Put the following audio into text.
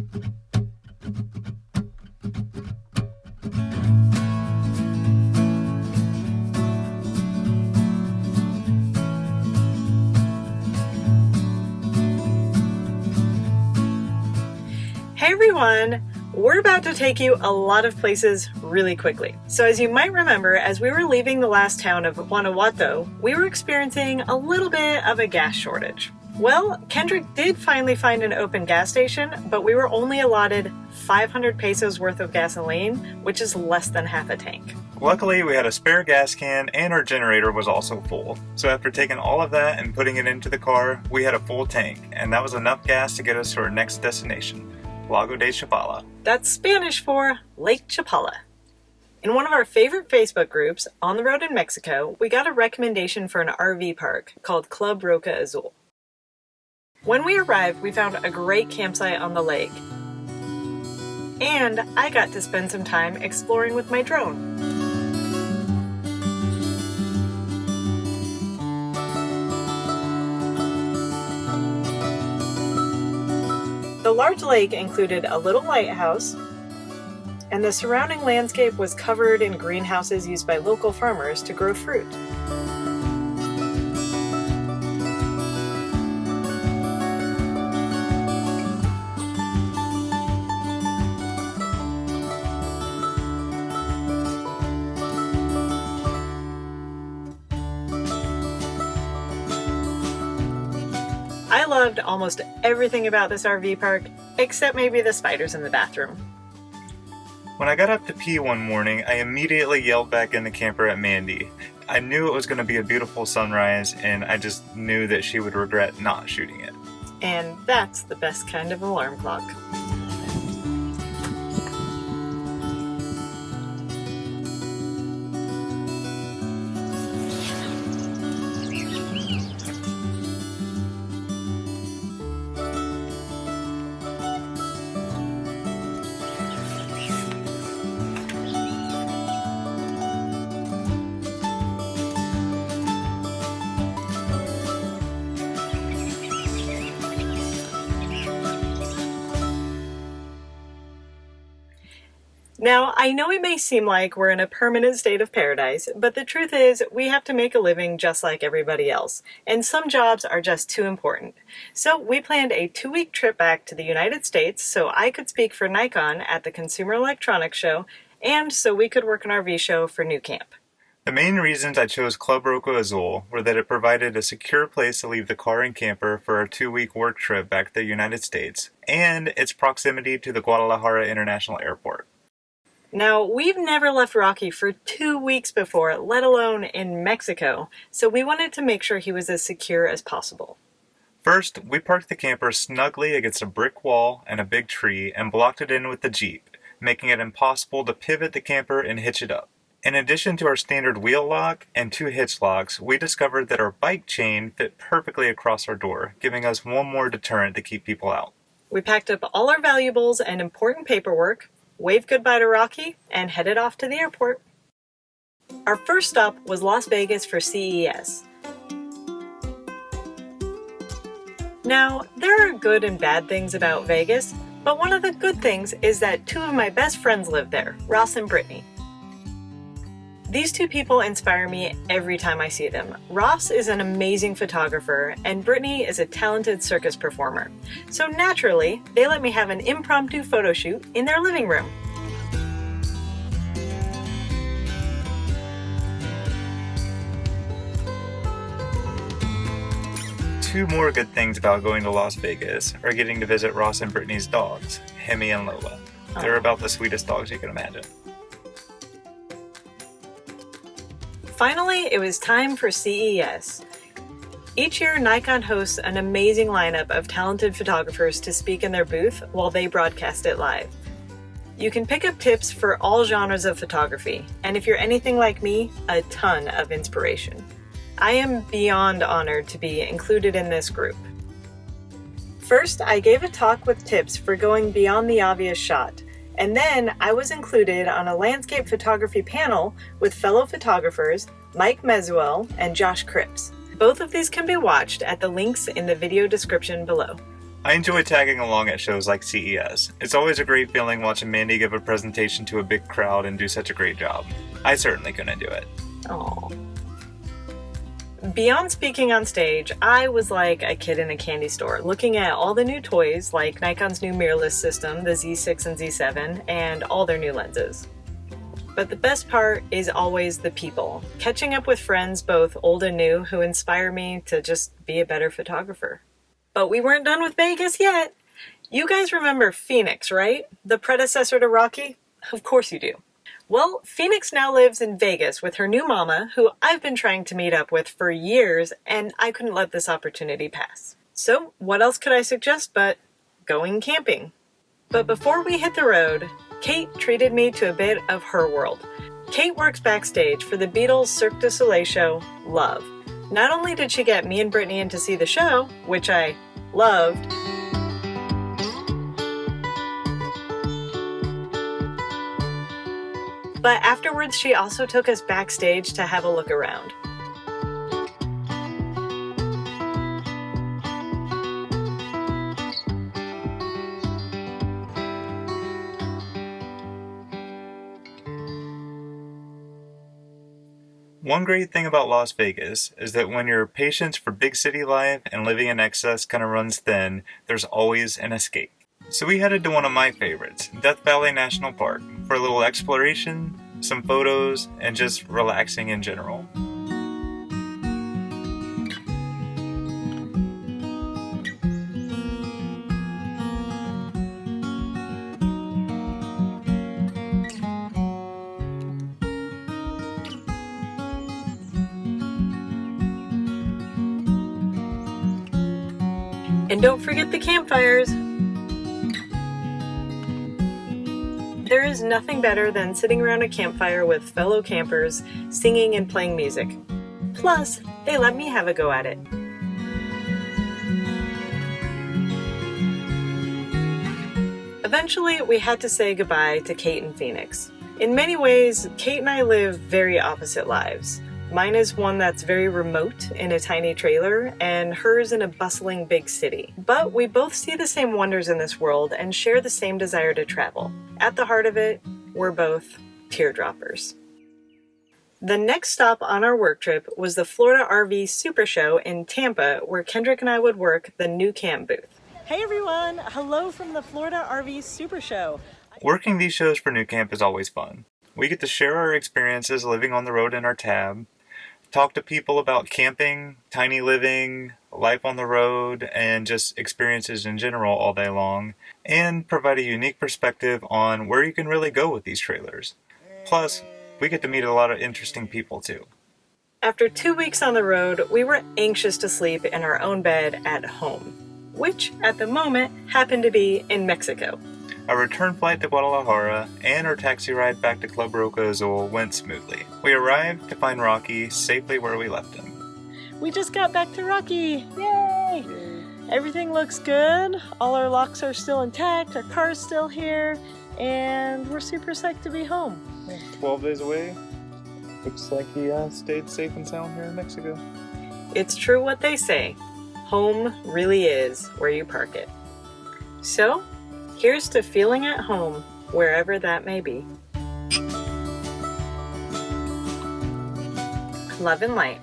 Hey everyone! We're about to take you a lot of places really quickly. So as you might remember, as we were leaving the last town of Guanajuato, we were experiencing a little bit of a gas shortage. Well, Kendrick did finally find an open gas station, but we were only allotted 500 pesos worth of gasoline, which is less than half a tank. Luckily, we had a spare gas can and our generator was also full. So after taking all of that and putting it into the car, we had a full tank, and that was enough gas to get us to our next destination, Lago de Chapala. That's Spanish for Lake Chapala. In one of our favorite Facebook groups, On the Road in Mexico, we got a recommendation for an RV park called Club Roca Azul. When we arrived, we found a great campsite on the lake, and I got to spend some time exploring with my drone. The large lake included a little lighthouse, and the surrounding landscape was covered in greenhouses used by local farmers to grow fruit. I loved almost everything about this RV park, except maybe the spiders in the bathroom. When I got up to pee one morning, I immediately yelled back in the camper at Mandy. I knew it was going to be a beautiful sunrise, and I just knew that she would regret not shooting it. And that's the best kind of alarm clock. Now, I know it may seem like we're in a permanent state of paradise, but the truth is we have to make a living just like everybody else, and some jobs are just too important. So we planned a 2-week trip back to the United States so I could speak for Nikon at the Consumer Electronics Show, and so we could work an RV show for New Camp. The main reasons I chose Club Roca Azul were that it provided a secure place to leave the car and camper for our 2-week work trip back to the United States, and its proximity to the Guadalajara International Airport. Now, we've never left Rocky for 2 weeks before, let alone in Mexico, so we wanted to make sure he was as secure as possible. First, we parked the camper snugly against a brick wall and a big tree and blocked it in with the Jeep, making it impossible to pivot the camper and hitch it up. In addition to our standard wheel lock and 2 hitch locks, we discovered that our bike chain fit perfectly across our door, giving us one more deterrent to keep people out. We packed up all our valuables and important paperwork, waved goodbye to Rocky, and headed off to the airport. Our first stop was Las Vegas for CES. Now, there are good and bad things about Vegas, but one of the good things is that 2 of my best friends live there, Ross and Brittany. These 2 people inspire me every time I see them. Ross is an amazing photographer, and Brittany is a talented circus performer. So naturally, they let me have an impromptu photo shoot in their living room. Two more good things about going to Las Vegas are getting to visit Ross and Brittany's dogs, Hemi and Lola. They're about the sweetest dogs you can imagine. Finally, it was time for CES. Each year, Nikon hosts an amazing lineup of talented photographers to speak in their booth while they broadcast it live. You can pick up tips for all genres of photography, and if you're anything like me, a ton of inspiration. I am beyond honored to be included in this group. First, I gave a talk with tips for going beyond the obvious shot, and then I was included on a landscape photography panel with fellow photographers Mike Mezuel and Josh Cripps. Both of these can be watched at the links in the video description below. I enjoy tagging along at shows like CES. It's always a great feeling watching Mandy give a presentation to a big crowd and do such a great job. I certainly couldn't do it. Aww. Beyond speaking on stage, I was like a kid in a candy store, looking at all the new toys like Nikon's new mirrorless system, the Z6 and Z7, and all their new lenses. But the best part is always the people, catching up with friends both old and new who inspire me to just be a better photographer. But we weren't done with Vegas yet. You guys remember Phoenix, right? The predecessor to Rocky? Of course you do. Well, Phoenix now lives in Vegas with her new mama, who I've been trying to meet up with for years, and I couldn't let this opportunity pass. So, what else could I suggest but going camping? But before we hit the road, Kate treated me to a bit of her world. Kate works backstage for the Beatles' Cirque du Soleil show, Love. Not only did she get me and Brittany in to see the show, which I loved, but afterwards she also took us backstage to have a look around. One great thing about Las Vegas is that when your patience for big city life and living in excess kind of runs thin, there's always an escape. So we headed to one of my favorites, Death Valley National Park, for a little exploration, some photos, and just relaxing in general. And don't forget the campfires. There is nothing better than sitting around a campfire with fellow campers, singing and playing music. Plus, they let me have a go at it. Eventually, we had to say goodbye to Kate and Phoenix. In many ways, Kate and I live very opposite lives. Mine is one that's very remote in a tiny trailer, and hers in a bustling big city. But we both see the same wonders in this world and share the same desire to travel. At the heart of it, we're both teardroppers. The next stop on our work trip was the Florida RV Super Show in Tampa, where Kendrick and I would work the new camp booth. Hey everyone! Hello from the Florida RV Super Show. Working these shows for New Camp is always fun. We get to share our experiences living on the road in our tab, talk to people about camping, tiny living, life on the road, and just experiences in general all day long, and provide a unique perspective on where you can really go with these trailers. Plus, we get to meet a lot of interesting people too. After 2 weeks on the road, we were anxious to sleep in our own bed at home, which at the moment happened to be in Mexico. Our return flight to Guadalajara and our taxi ride back to Club Roca Azul went smoothly. We arrived to find Rocky safely where we left him. We just got back to Rocky! Yay! Everything looks good. All our locks are still intact, our car's still here, and we're super psyched to be home. 12 days away. Looks like he stayed safe and sound here in Mexico. It's true what they say. Home really is where you park it. So, here's to feeling at home, wherever that may be. Love and light.